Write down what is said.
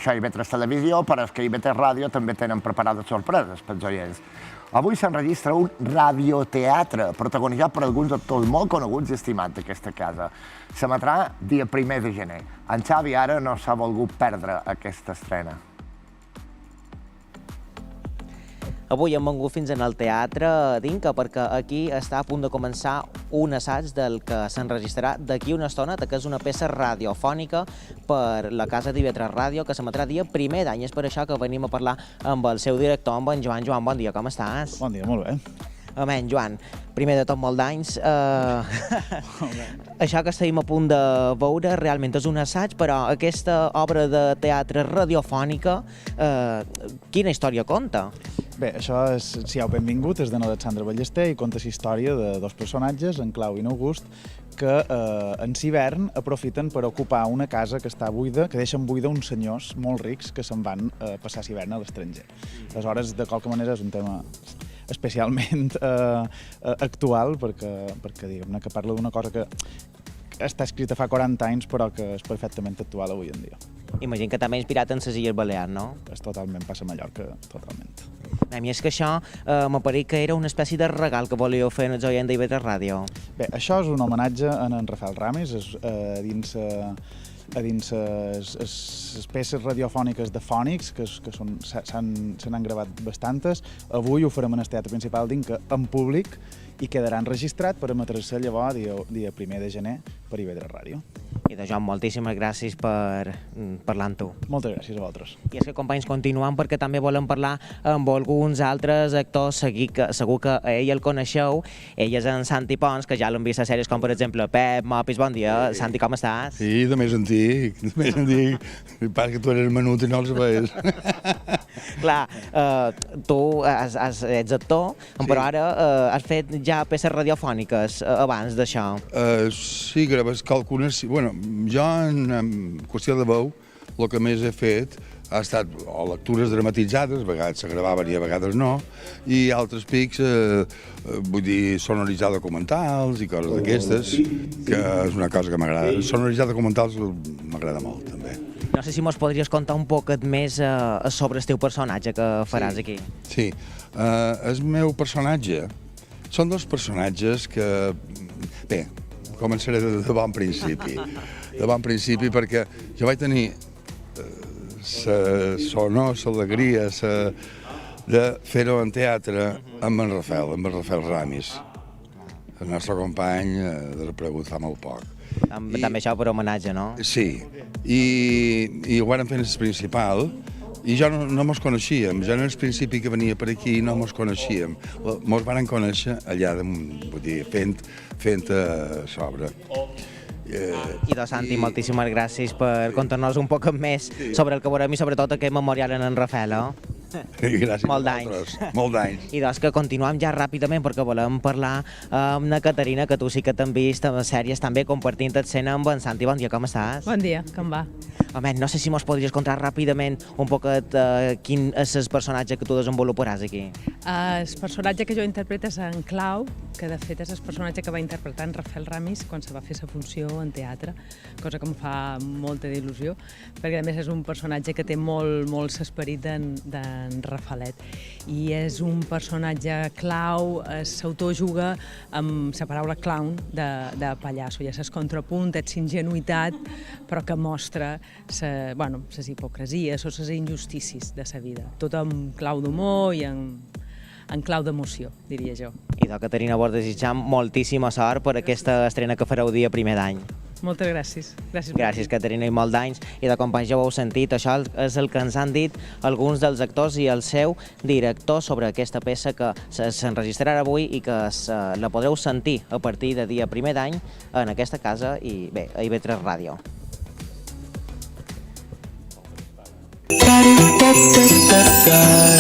això IB3 Televisió, però és que IB3 Ràdio també tenen preparades sorpreses pels oients. Avui s'enregistra un radioteatre protagonitzat per alguns actors molt coneguts i estimats d'aquesta casa. S'emetrà dia 1 de gener. En Xavi ara no s'ha volgut perdre aquesta estrena. Avui hem vengut fins en el Teatre d'Inca perquè aquí està a punt de començar un assaig del que s'enregistrarà d'aquí una estona, que és una peça radiofònica per la casa d'IV3 Ràdio que s'emetrà dia 1 d'any. És per això que venim a parlar amb el seu director, amb en Joan. Joan, bon dia, com estàs? Bon dia, molt bé. Home, Joan, primer de tot, molt d'anys. Això que estem a punt de veure realment és un assaig, però aquesta obra de teatre radiofònica, quina història conta? Bé, això és, si heu benvingut, és de Alexandre Ballester i conta la història de dos personatges, en Clau i en August, que en hivern aprofiten per ocupar una casa que està buida, que deixen buida uns senyors molt rics que se'n van passar l'hivern a l'estranger. Aleshores, de qualque manera, és un tema especialment actual, perquè diguem-ne que parla d'una cosa que està escrita fa 40 anys, però que és perfectament actual avui en dia. Imagino que també inspirat en les Illes Balears, no? És totalment, passa a Mallorca, totalment. A mi és que això m'apareix que era una espècie de regal que volíeu fer als oients d'IV3 Ràdio. Bé, això és un homenatge a en Rafael Ramis, dins les peces radiofòniques de Fònics, que se n'han gravat bastantes. Avui ho farem en el Teatre Principal d'Inca en públic i quedarà enregistrat per emetre-se llavors dia 1 de gener per IV3 Ràdio. I de Joan, moltíssimes gràcies per parlar amb tu. Moltes gràcies a vosaltres. I és que, companys, continuem perquè també volem parlar amb alguns altres actors, segur que a ell el coneixeu. Ell és en Santi Pons, que ja l'hem vist a sèries com, per exemple, Pep, Mopis, bon dia. Santi, com estàs? Sí, de més antic. Passa que tu eres menut i no el sabies. Clar, tu ets actor, però ara has fet ja peces radiofòniques abans d'això. Sí, graves algunes... Bueno, jo en qüestió de veu, el que més he fet ha estat o lectures dramatitzades, a vegades se gravaven i a vegades no, i altres pics, vull dir, sonoritzar documentals i coses d'aquestes, que és una cosa que m'agrada. Sonoritzar documentals m'agrada molt, també. No sé si mos podries contar un poquet més sobre el teu personatge que faràs aquí. Sí, el meu personatge són dos personatges que... Bé, començaré de bon principi. De bon principi perquè jo vaig tenir la sonor, l'alegria de fer-ho en teatre amb en Rafael Ramis, el nostre company desaparegut fa molt poc. També això per homenatge, no? Sí, i ho vàrem fer en el principal, i jo no mos coneixíem, jo en el principi que venia per aquí no mos coneixíem. Mos vàrem conèixer allà, vull dir, fent sobre. I doncs, Santi, moltíssimes gràcies per contar-nos un poc més sobre el que veurem i sobretot aquest memorial en Rafael, Gràcies molt a vosaltres. Molt d'anys. I doncs que continuem ja ràpidament perquè volem parlar amb la Caterina, que tu sí que t'hem vist en les sèries també compartint escena amb en Santi. Bon dia, com estàs? Bon dia, com va? Home, no sé si mos podries contar ràpidament un poquet quin és el personatge que tu desenvoluparàs aquí. El personatge que jo interpreto és en Clau, que de fet és el personatge que va interpretar en Rafael Ramis quan se va fer la funció en teatre, cosa que em fa molta il·lusió, perquè a més és un personatge que té molt l'esperit d'en Rafaelet. I és un personatge clau, s'autojuga amb la paraula clown de pallasso, i és el contrapunt, és ingenuïtat, però que mostra les hipocresies o les injustícies de la vida. Tot amb clau d'humor i en clau d'emoció, diria jo. I de Caterina, vos desitjam moltíssima sort per aquesta estrena que fareu dia 1 d'any. Moltes gràcies. Gràcies, Caterina, i molt d'anys. I de companys, ja ho heu sentit, això és el que ens han dit alguns dels actors i el seu director sobre aquesta peça que s'enregistrarà avui i que la podreu sentir a partir de dia 1 d'any en aquesta casa i bé, a IV3 Ràdio. Da da da da da.